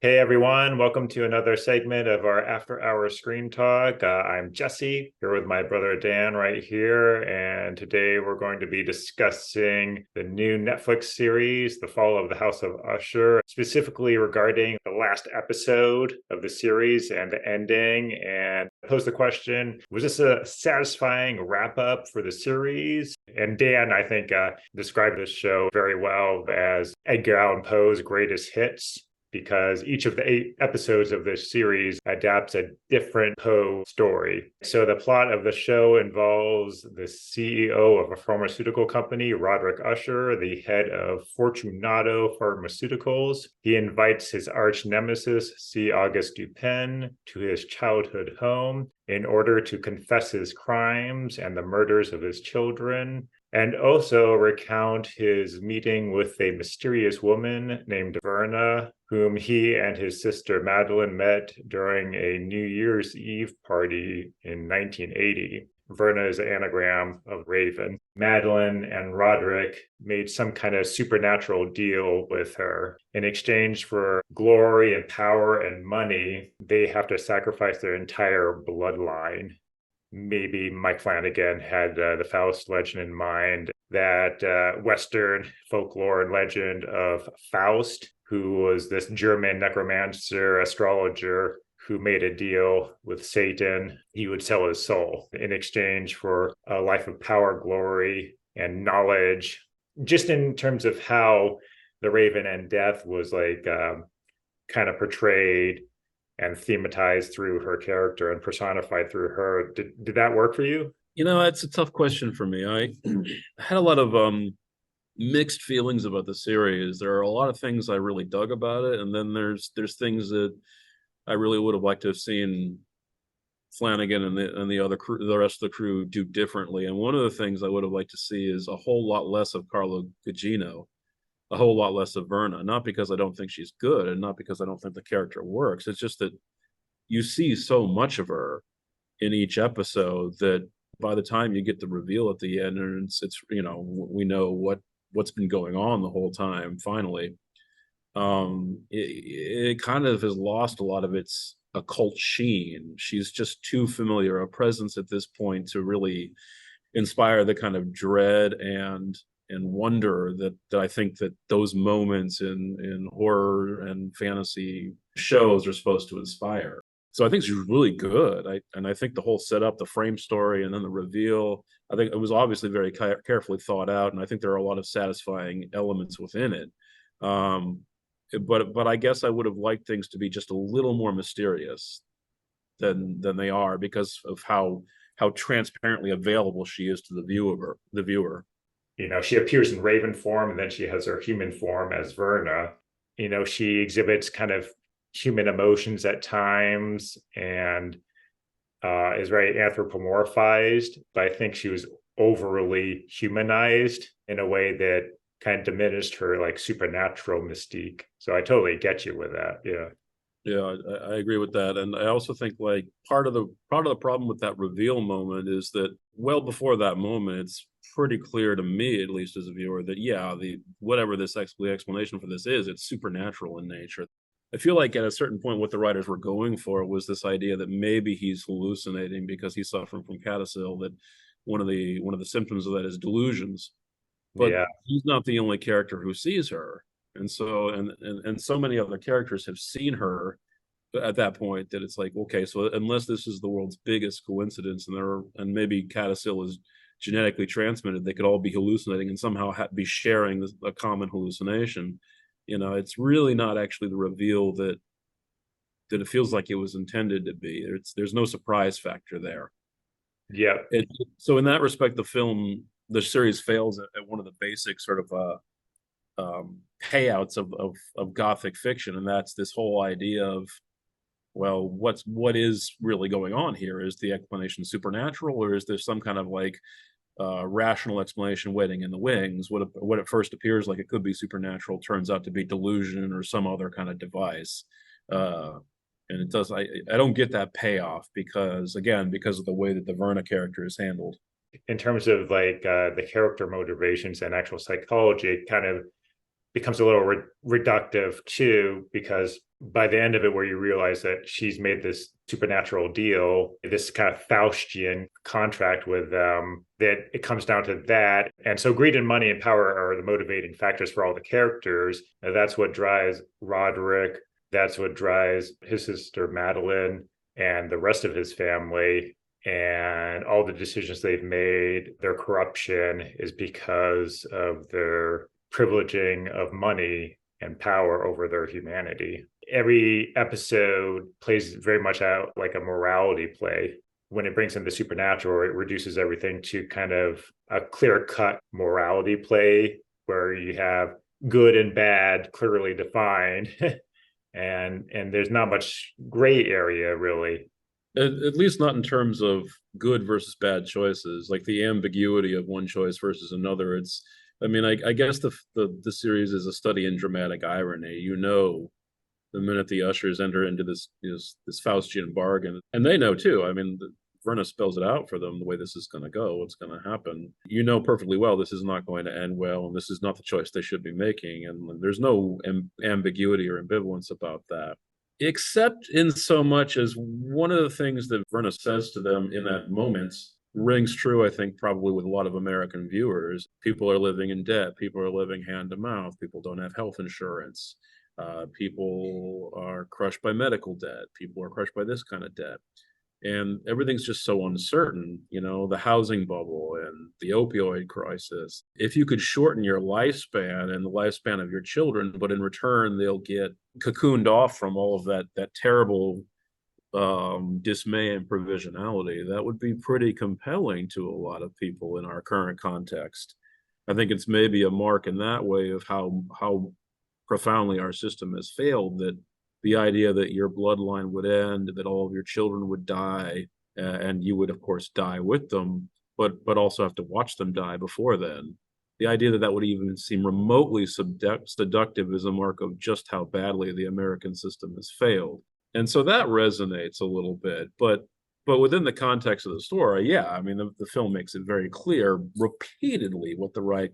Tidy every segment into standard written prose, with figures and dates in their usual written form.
Hey everyone, welcome to another segment of our After Hours Screen Talk. I'm Jesse, here with my brother Dan right here, and today we're going to be discussing the new Netflix series, The Fall of the House of Usher, specifically regarding the last episode of the series and the ending, and pose the question, was this a satisfying wrap-up for the series? And Dan, I think, described this show very well as Edgar Allan Poe's greatest hits, because each of the 8 episodes of this series adapts a different Poe story. So the plot of the show involves the CEO of a pharmaceutical company, Roderick Usher, the head of Fortunato Pharmaceuticals. He invites his arch nemesis, C. Auguste Dupin, to his childhood home in order to confess his crimes and the murders of his children, and also recount his meeting with a mysterious woman named Verna, whom he and his sister Madeline met during a New Year's Eve party in 1980. Verna is an anagram of Raven. Madeline and Roderick made some kind of supernatural deal with her. In exchange for glory and power and money, they have to sacrifice their entire bloodline. Maybe Mike Flanagan had the Faust legend in mind, that Western folklore and legend of Faust, who was this German necromancer, astrologer, who made a deal with Satan. He would sell his soul in exchange for a life of power, glory, and knowledge. Just in terms of how the Raven and Death was like kind of portrayed and thematized through her character and personified through her. Did that work for you? It's a tough question for me. I had a lot of mixed feelings about the series. There are a lot of things I really dug about it, and then there's things that I really would have liked to have seen Flanagan and the other crew, the rest of the crew, do differently. And one of the things I would have liked to see is a whole lot less of Carla Gugino, a whole lot less of Verna. Not because I don't think she's good, and not because I don't think the character works. It's just that you see so much of her in each episode that by the time you get the reveal at the end, and it's we know what's been going on the whole time. Finally, it kind of has lost a lot of its occult sheen. She's just too familiar a presence at this point to really inspire the kind of dread and wonder that I think that those moments in horror and fantasy shows are supposed to inspire. So I think she's really good. I think the whole setup, the frame story, and then the reveal, I think it was obviously very carefully thought out, and I think there are a lot of satisfying elements within it. Um, but I guess I would have liked things to be just a little more mysterious than they are, because of how transparently available she is to the viewer. She appears in Raven form, and then she has her human form as Verna. She exhibits kind of human emotions at times, and is very anthropomorphized, but I think she was overly humanized in a way that kind of diminished her like supernatural mystique. So I totally get you with that. Yeah. Yeah, I agree with that, and I also think like part of the problem with that reveal moment is that well before that moment, it's pretty clear to me, at least as a viewer, that yeah, the whatever this explanation for this is, it's supernatural in nature. I feel like at a certain point, what the writers were going for was this idea that maybe he's hallucinating because he's suffering from Catasil. That one of the symptoms of that is delusions, but Yeah. he's not the only character who sees her, and so many other characters have seen her at that point that it's like, okay, so unless this is the world's biggest coincidence, and maybe Catasil is genetically transmitted, they could all be hallucinating and somehow be sharing a common hallucination. It's really not actually the reveal that it feels like it was intended to be. There's no surprise factor there. Yeah. So in that respect, the series fails at one of the basic sort of payouts of gothic fiction, and that's this whole idea of, well, what is really going on here? Is the explanation supernatural, or is there some kind of like rational explanation waiting in the wings? What at first appears like it could be supernatural turns out to be delusion or some other kind of device. Uh, and it does. I don't get that payoff because, again, because of the way that the Verna character is handled. In terms of like the character motivations and actual psychology, it kind of becomes a little reductive too, because by the end of it, where you realize that she's made this supernatural deal, this kind of Faustian contract with them, that it comes down to that. And so greed and money and power are the motivating factors for all the characters. And that's what drives Roderick. That's what drives his sister Madeline and the rest of his family. And all the decisions they've made, their corruption is because of their privileging of money and power over their humanity. Every episode plays very much out like a morality play. When it brings in the supernatural, it reduces everything to kind of a clear cut morality play where you have good and bad clearly defined. And there's not much gray area really. At least not in terms of good versus bad choices, like the ambiguity of one choice versus another. I mean, I guess the series is a study in dramatic irony. The minute the ushers enter into this Faustian bargain, and they know too. I mean, Verna spells it out for them the way this is going to go, what's going to happen. You know perfectly well this is not going to end well, and this is not the choice they should be making. And there's no ambiguity or ambivalence about that, except in so much as one of the things that Verna says to them in that moment rings true, I think, probably with a lot of American viewers. People are living in debt. People are living hand to mouth. People don't have health insurance. People are crushed by medical debt. People are crushed by this kind of debt. And everything's just so uncertain, the housing bubble and the opioid crisis. If you could shorten your lifespan and the lifespan of your children, but in return, they'll get cocooned off from all of that terrible dismay and provisionality, that would be pretty compelling to a lot of people in our current context. I think it's maybe a mark in that way of how profoundly our system has failed, that the idea that your bloodline would end, that all of your children would die, and you would, of course, die with them, but also have to watch them die before then. The idea that would even seem remotely seductive is a mark of just how badly the American system has failed. And so that resonates a little bit. But within the context of the story, yeah, I mean, the film makes it very clear repeatedly what the right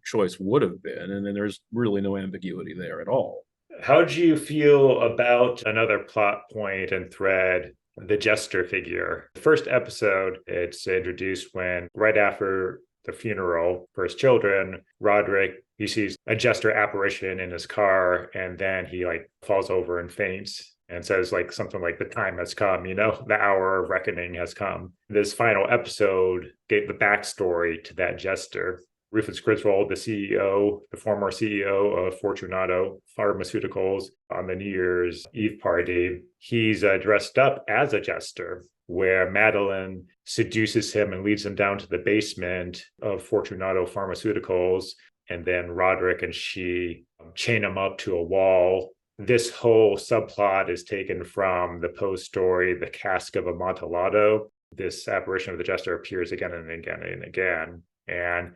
choice would have been, and then there's really no ambiguity there at all. How do you feel about another plot point and thread, the jester figure? The first episode, it's introduced when, right after the funeral for his children, Roderick, he sees a jester apparition in his car, and then he like falls over and faints and says like something like, the time has come, the hour of reckoning has come. This final episode gave the backstory to that jester. Rufus Griswold, the former CEO of Fortunato Pharmaceuticals, on the New Year's Eve party, he's dressed up as a jester, where Madeline seduces him and leads him down to the basement of Fortunato Pharmaceuticals, and then Roderick and she chain him up to a wall. This whole subplot is taken from the Poe story, The Cask of Amontillado. This apparition of the jester appears again and again and again. And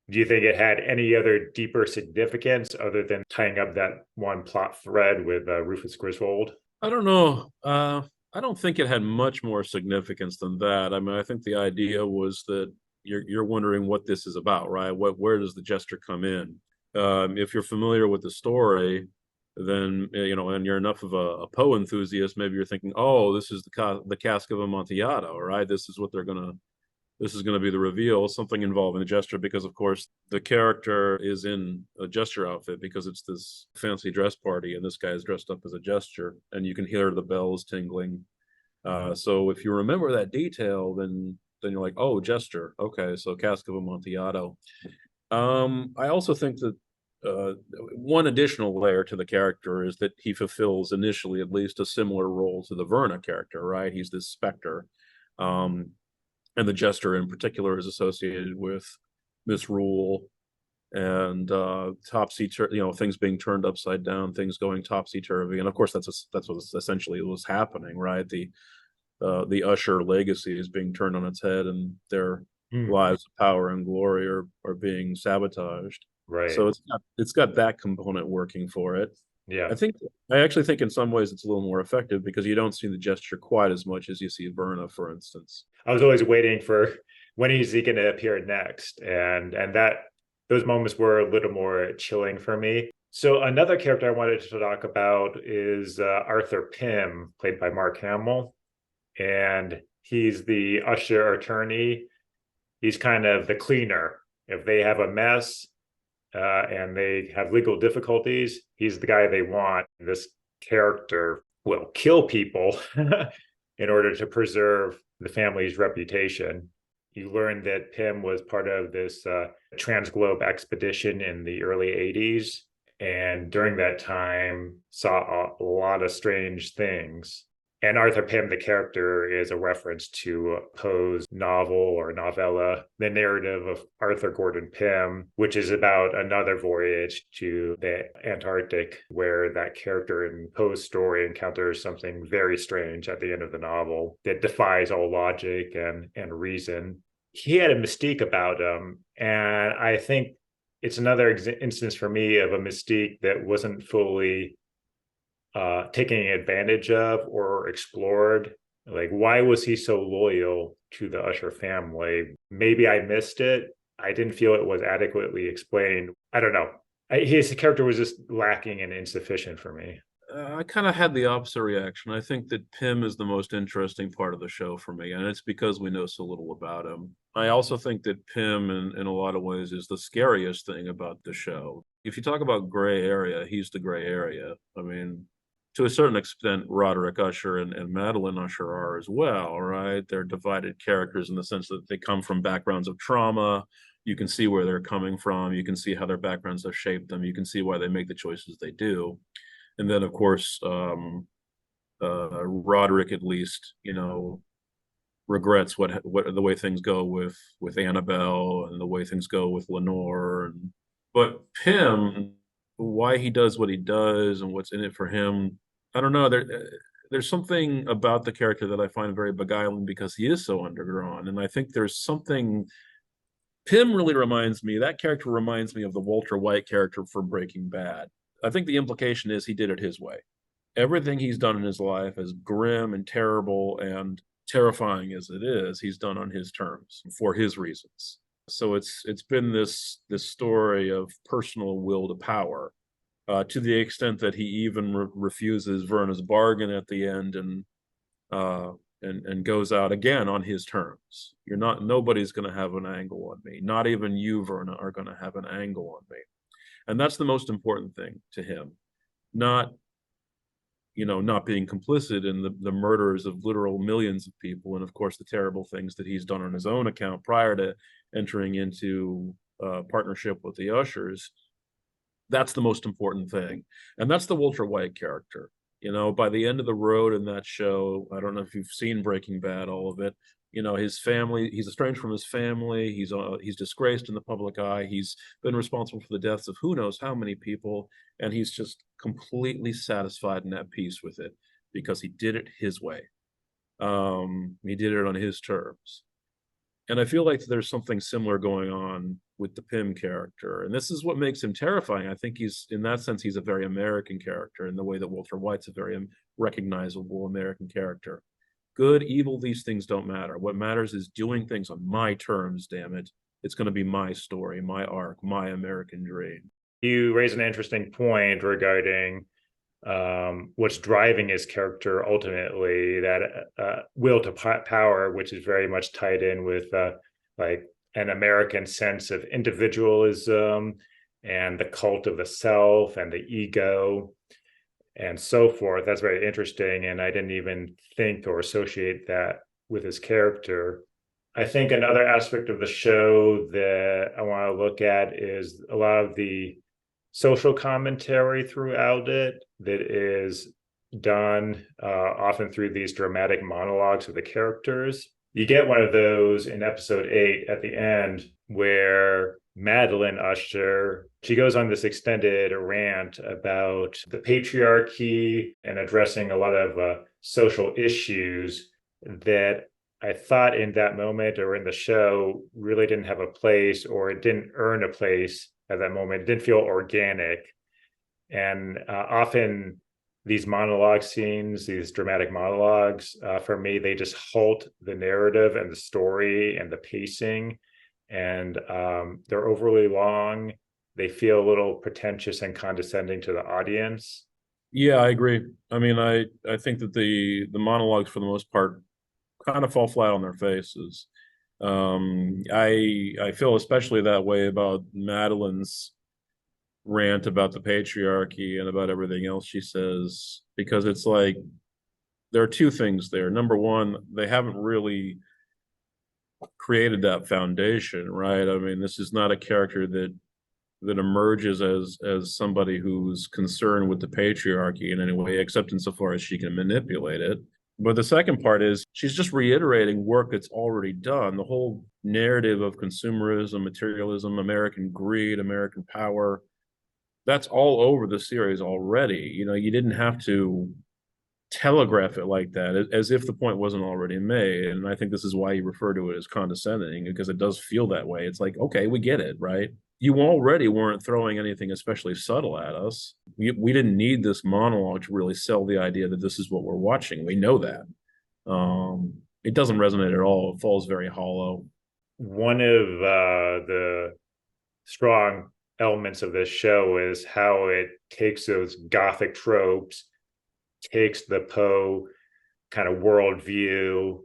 do you think it had any other deeper significance other than tying up that one plot thread with Rufus Griswold? I don't know. I don't think it had much more significance than that. I mean, I think the idea was that you're wondering what this is about, right? Where does the jester come in? If you're familiar with the story, then and you're enough of a Poe enthusiast, maybe you're thinking, oh, this is the Cask of Amontillado, right? This is going to be the reveal, something involving the jester, because of course the character is in a jester outfit because it's this fancy dress party and this guy is dressed up as a jester, and you can hear the bells tingling. So if you remember that detail, then you're like, oh, jester. Okay, so Cask of Amontillado. I also think that one additional layer to the character is that he fulfills initially at least a similar role to the Verna character, right? He's this specter. And the jester in particular is associated with misrule and things being turned upside down, things going topsy turvy, and of course that's what essentially was happening, right? The Usher legacy is being turned on its head, and their lives of power and glory are being sabotaged. Right. So it's got that component working for it. Yeah. I actually think in some ways it's a little more effective because you don't see the gesture quite as much as you see Verna, for instance. I was always waiting for when is he going to appear next, and that those moments were a little more chilling for me. So another character I wanted to talk about is Arthur Pym, played by Mark Hamill, and he's the Usher attorney. He's kind of the cleaner. If they have a mess and they have legal difficulties, he's the guy they want. This character will kill people in order to preserve the family's reputation. You learn that Pym was part of this transglobe expedition in the early 80s. And during that time, saw a lot of strange things. And Arthur Pym, the character, is a reference to Poe's novel or novella, The Narrative of Arthur Gordon Pym, which is about another voyage to the Antarctic, where that character in Poe's story encounters something very strange at the end of the novel that defies all logic and reason. He had a mystique about him, and I think it's another instance for me of a mystique that wasn't fully taking advantage of or explored. Like, why was he so loyal to the Usher family? Maybe I missed it. I didn't feel it was adequately explained. I don't know. His character was just lacking and insufficient for me. I kind of had the opposite reaction. I think that Pym is the most interesting part of the show for me, and it's because we know so little about him. I also think that Pym, in a lot of ways, is the scariest thing about the show. If you talk about gray area, he's the gray area. I mean, to a certain extent, Roderick Usher and Madeline Usher are as well, right? They're divided characters in the sense that they come from backgrounds of trauma. You can see where they're coming from. You can see how their backgrounds have shaped them. You can see why they make the choices they do. And then, of course, Roderick, at least, regrets what the way things go with Annabelle and the way things go with Lenore. But Pym, why he does what he does and what's in it for him, I don't know. There's something about the character that I find very beguiling because he is so underground, and I think there's something. Pym really reminds me. That character reminds me of the Walter White character from Breaking Bad. I think the implication is he did it his way. Everything he's done in his life, as grim and terrible and terrifying as it is, he's done on his terms for his reasons. So it's been this story of personal will to power, to the extent that he even refuses Verna's bargain at the end and goes out again on his terms. Nobody's going to have an angle on me. Not even you, Verna, are going to have an angle on me. And that's the most important thing to him. Not not being complicit in the murders of literal millions of people, and of course the terrible things that he's done on his own account prior to entering into partnership with the Ushers. That's the most important thing, and that's the Walter White character. By the end of the road in that show, I don't know if you've seen Breaking Bad, all of it. His family, he's estranged from his family. He's disgraced in the public eye. He's been responsible for the deaths of who knows how many people, and he's just completely satisfied and at peace with it because he did it his way. He did it on his terms. And I feel like there's something similar going on with the Pym character. And this is what makes him terrifying. I think in that sense, he's a very American character in the way that Walter White's a very recognizable American character. Good, evil, these things don't matter. What matters is doing things on my terms, damn it. It's going to be my story, my arc, my American dream. You raise an interesting point regarding what's driving his character ultimately, that will to power, which is very much tied in with like an American sense of individualism and the cult of the self and the ego and so forth. That's very interesting. And I didn't even think or associate that with his character. I think another aspect of the show that I want to look at is a lot of the social commentary throughout it that is done often through these dramatic monologues of the characters. You get one of those in episode 8 at the end where Madeline Usher, she goes on this extended rant about the patriarchy and addressing a lot of social issues that I thought in that moment or in the show really didn't have a place, or it didn't earn a place at that moment. It didn't feel organic. And often these monologue scenes, these dramatic monologues, for me, they just halt the narrative and the story and the pacing. And they're overly long. they feel a little pretentious and condescending to the audience. Yeah, I agree. I mean, I think that the monologues for the most part kind of fall flat on their faces. I feel especially that way about Madeline's rant about the patriarchy and about everything else she says, because it's like there are two things there. Number one, they haven't really created that foundation, right? I mean, this is not a character that emerges as somebody who's concerned with the patriarchy in any way, except insofar as she can manipulate it. But the second part is she's just reiterating work that's already done. The whole narrative of consumerism, materialism, American greed, American power, that's all over the series already. You know, you didn't have to telegraph it like that, as if the point wasn't already made. And I think this is why you refer to it as condescending, because it does feel that way. It's like, okay, we get it, right? You already weren't throwing anything especially subtle at us. We didn't need this monologue to really sell the idea that this is what we're watching. We know that. It doesn't resonate at all. It falls very hollow. One of the strong elements of this show is how it takes those gothic tropes, takes the Poe kind of worldview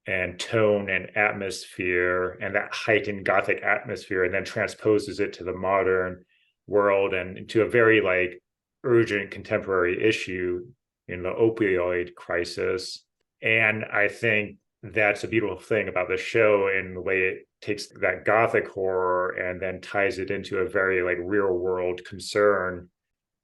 and tone and atmosphere and that heightened gothic atmosphere, and then transposes it to the modern world and to a very like urgent contemporary issue in the opioid crisis. And I think that's a beautiful thing about the show in the way it takes that gothic horror and then ties it into a very like real world concern,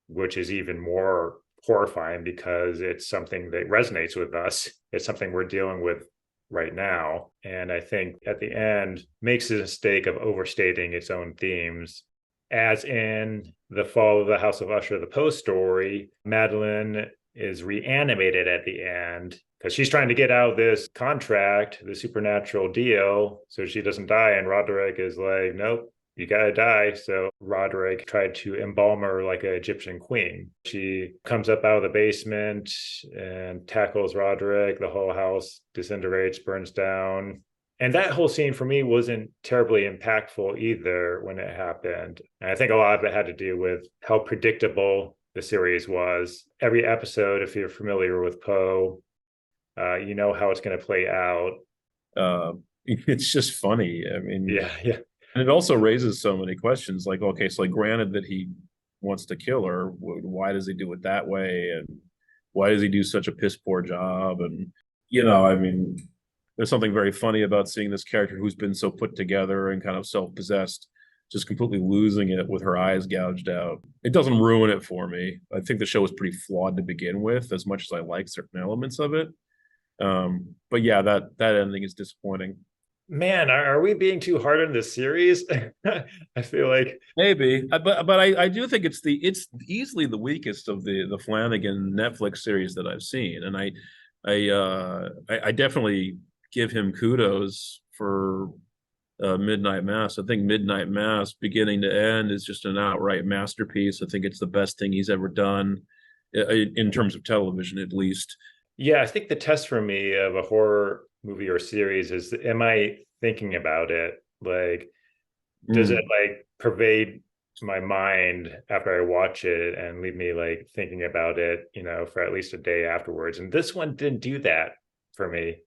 which is even more horrifying because it's something that resonates with us. It's something we're dealing with right now. And I think at the end makes the mistake of overstating its own themes. As in the fall of the House of Usher, the Poe story, Madeline is reanimated at the end because she's trying to get out of this contract, the supernatural deal, so she doesn't die. And Roderick is like, nope, you gotta die. So Roderick tried to embalm her like an Egyptian queen. She comes up out of the basement and tackles Roderick. The whole house disintegrates, burns down. And that whole scene for me wasn't terribly impactful either when it happened. And I think a lot of it had to do with how predictable the series was. Every episode, if you're familiar with Poe, you know how it's going to play out. It's just funny. I mean, Yeah, yeah. and it also raises so many questions. Like, okay, so like, granted that he wants to kill her, why does he do it that way, and why does he do such a piss poor job? And I mean, there's something very funny about seeing this character who's been so put together and kind of self-possessed just completely losing it with her eyes gouged out. It doesn't ruin it for me. I think the show is pretty flawed to begin with, as much as I like certain elements of it. But yeah, that ending is disappointing. Man, are we being too hard on this series? I feel like Maybe, but I do think it's easily the weakest of the Flanagan Netflix series that I've seen, and I definitely give him kudos for Midnight Mass. I think Midnight Mass, beginning to end, is just an outright masterpiece. I think it's the best thing he's ever done in terms of television, at least. yeah, I think the test for me of a horror movie or series is, am I thinking about it? Like, does it like pervade my mind after I watch it and leave me like thinking about it, for at least a day afterwards? And this one didn't do that for me.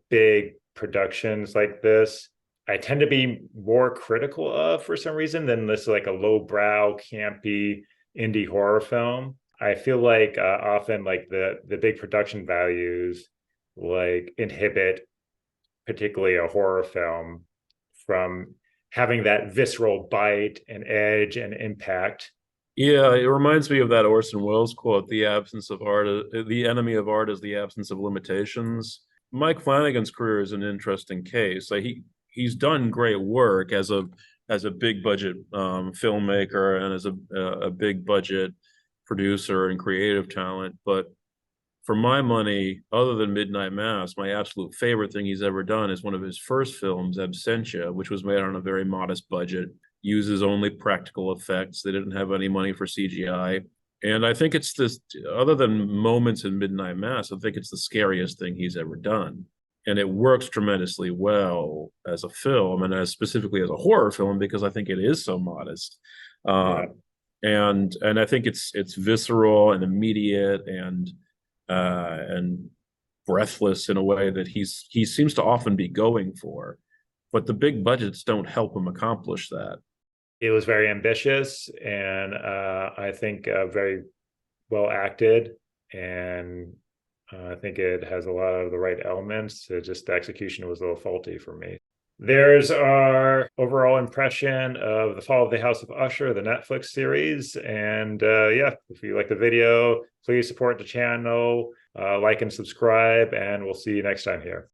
Big productions like this, I tend to be more critical of for some reason than this like a lowbrow, campy indie horror film. I feel like often like the big production values like inhibit particularly a horror film from having that visceral bite and edge and impact. Yeah, it reminds me of that Orson Welles quote: "The absence of art, the enemy of art is the absence of limitations." Mike Flanagan's career is an interesting case. Like he's done great work as a big budget filmmaker and as a big budget producer and creative talent. But for my money, other than Midnight Mass, my absolute favorite thing he's ever done is one of his first films, Absentia, which was made on a very modest budget, uses only practical effects. They didn't have any money for CGI. And I think it's this, other than moments in Midnight Mass, I think it's the scariest thing he's ever done. And it works tremendously well as a film and as specifically as a horror film, because I think it is so modest. Uh, Yeah. and I think it's visceral and immediate and breathless in a way that he seems to often be going for, but the big budgets don't help him accomplish that. It was very ambitious and I think very well acted. And I think it has a lot of the right elements. Just the execution was a little faulty for me. There's our overall impression of The Fall of the House of Usher, the Netflix series. And yeah, if you like the video, please support the channel, like and subscribe, and we'll see you next time here.